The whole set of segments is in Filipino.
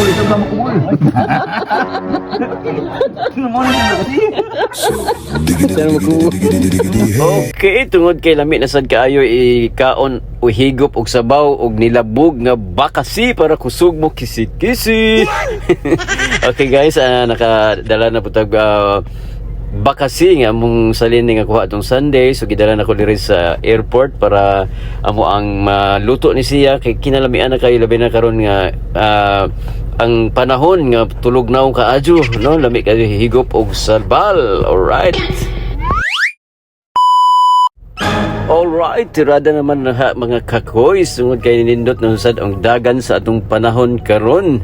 ito ba makubol? Okay, tungod kay lami na sad kaayo ikaon o higop og sabaw og nilabog nga bakasi para kusog mo kisi-kisi. Okay guys, nakadala na putag bakasi nga among salin nga kuha atong Sunday, so gidala na ko diri sa airport para amo ang maluto ni siya kay kinalamian na kay labi na karon nga ang panahon nga tulog na ang kaadyo, no, lami kayo higop og salbal. Alright. Alright, tirada naman na mga kakoy, sungod kay nindot na sad ang dagan sa atong panahon karon.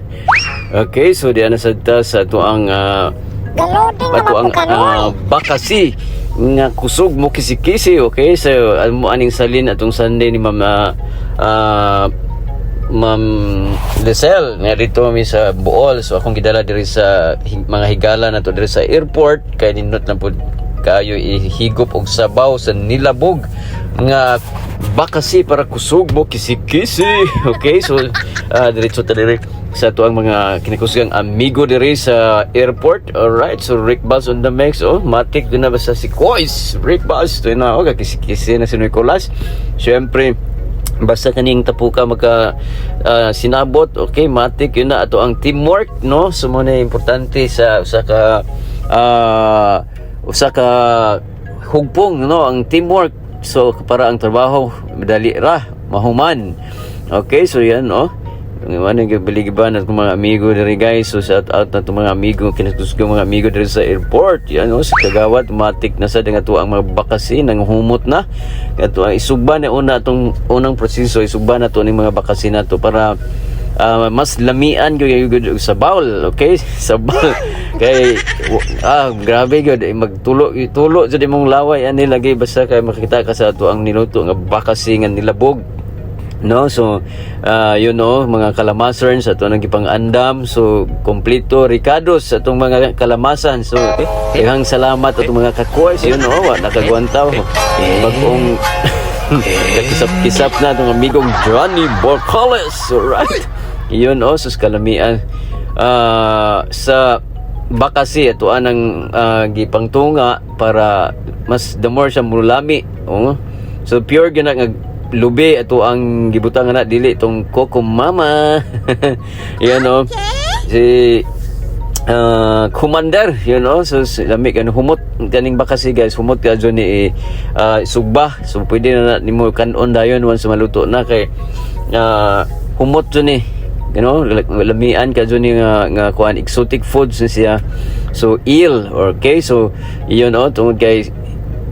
Okay, so diyan na sad ta sa ato ang bakasi nga kusog mo kisi-kisi. Okay, so mo aning salin atong Sunday ni Ma'am Lisel nga dito kami sa Bohol. So akong gidala diri sa mga higala na to diri sa airport kay nindot na pud kayo ihigop og sabaw sa nilabog nga bakasi para kusog mo kisi-kisi. Okay, so diretso ta diri sa tuang mga kinakusgang amigo diri sa airport. Alright, so Rick Buzz on the mix. Oh, matik doon na basta si Kois Rick Buzz to na kisi-kisi na si Nicolas. Syempre basta kaning tapuka magka sinabot. Okay, matik yun na ato ang teamwork, no? So mo na importante sa usa ka hugpong, no, ang teamwork. So para ang trabaho madali ra mahuman. Okay, so yan, no, ano yung biligiban at mga amigo diri guys. So shout out na itong mga amigo, kinatusgang mga amigo diri sa airport. Yan, no, sa Kagawad matik na sa nga to ang mga bakasi nang humot na ato ang isugban na itong unang proseso, isugban na to ning mga bakasi na to para mas lamian gyud sa bowl. Okay, sa bowl kay grabe gyud magtulo jud imong laway ani lagi basta kay makita ka sa ato ang niluto nga bakasi nga nilabog, no. So you know, mga kalamasan sa ato nang gipang-andam, so kompleto ricados sa atong mga kalamasan. So ihang salamat atong mga kakoys, you know, nakagwantaw bagong kisap na itong amigong Johnny Borcales. Alright, yun, sus kalamian sa bakasi ito anang gipangtunga para mas the more siya mulami. So pure gina nga lubi ato ang gibutang na dili itong Coco Mama. Yan, si commander, you know. So lami kan humot kaning bakasi guys, humot ka dyan ni sugba. So pwede na nimo kanon dayon once maluto na kay humot dyan ni, you know, lamian ka dyan ni nga kuan exotic foods na siya. So eel, okay, so yun, tungod kay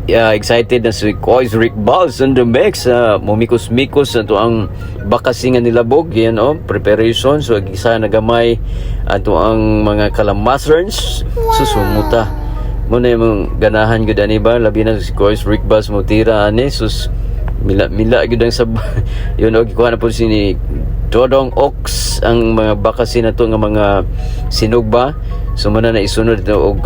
excited na si Kois Rick Balls on the mix. Mumikos-mikos na to ang bakasi nga nilabog. Yan, preparation. So isa na gamay ato ang mga kalamaserns. Susumuta mo na yung ganahan gud ani ba, labi na si Kois Rick Balls mo tira ani. Sus mila gud ang sab yun, gikuha na po si ni Dodong Ox ang mga bakasi na to nga mga sinugba. So man na isunod ito og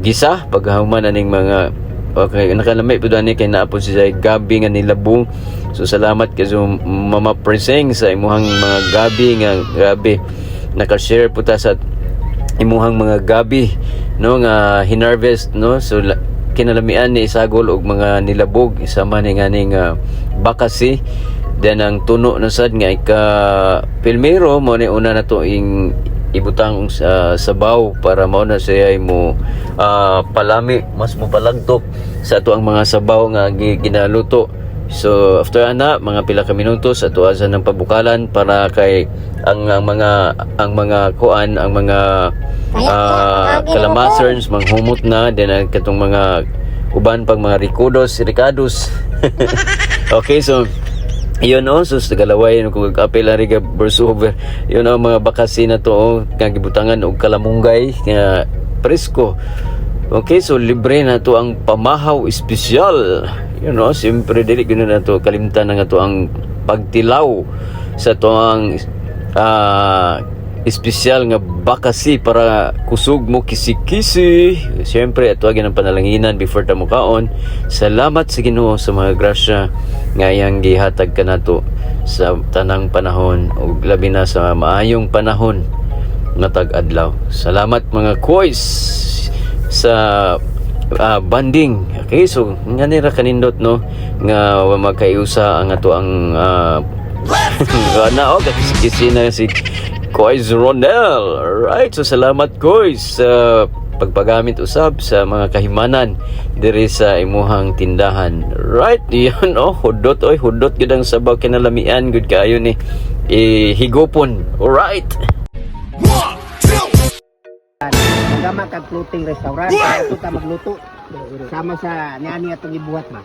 gisa paghahuman aning mga. Okay, nakalami po doon kay naapon siya gabi nga nilabong. So salamat kay Mama Preseng sa imuhang mga gabi nga grabe naka-share po ta sa imuhang mga gabi, no, nga hinarvest, no. So kinalamian ni isagol og mga nilabog isama ni nganing bakasi. Then ang tuno na sad nga ika pilmero mo ni una na to ibutang sabaw para mao na siya mo palami, mas mo palagtok sa ato ang mga sabaw nga ginaluto. So after mga pila ka minutos ato asa ng pabukalan para kay ang mga kuan, ang mga kalamaserns manghumot na. Then ang katong mga uban pang mga ricados. Okay, so yun, sus tagalaway kung kapil ari ka bursover. Yun, mga bakasi na to nga gibutangan og kalamunggay nga presko. Okay, so libre na to ang pamahaw espesyal. Yun, siyempre dili gina na to kalimtan nga to ang pagtilaw sa to ang espesyal nga bakasi para kusog mo kisi-kisi. Siyempre ato ang panalanginan before ta mukaon. Salamat sa Ginoo sa mga grasya nga iyang gihatag kanato sa tanang panahon ug labi na sa maayong panahon matag adlaw. Salamat mga koys sa banding. Okay, so nga nira kanindot no nga magkaiusa ang ato ang na kisi na si Kois Ronel. Alright, so salamat Kois sa pagpagamit usab sa mga kahimanan diri sa imuhang tindahan. Right, yan hudot hudot gid ang sabaw kinalamian gud kaayo ni higopon. Alright. Magama kag floating restaurant, kaya ito ta magluto. Sama sa niani atong ibuhat ba.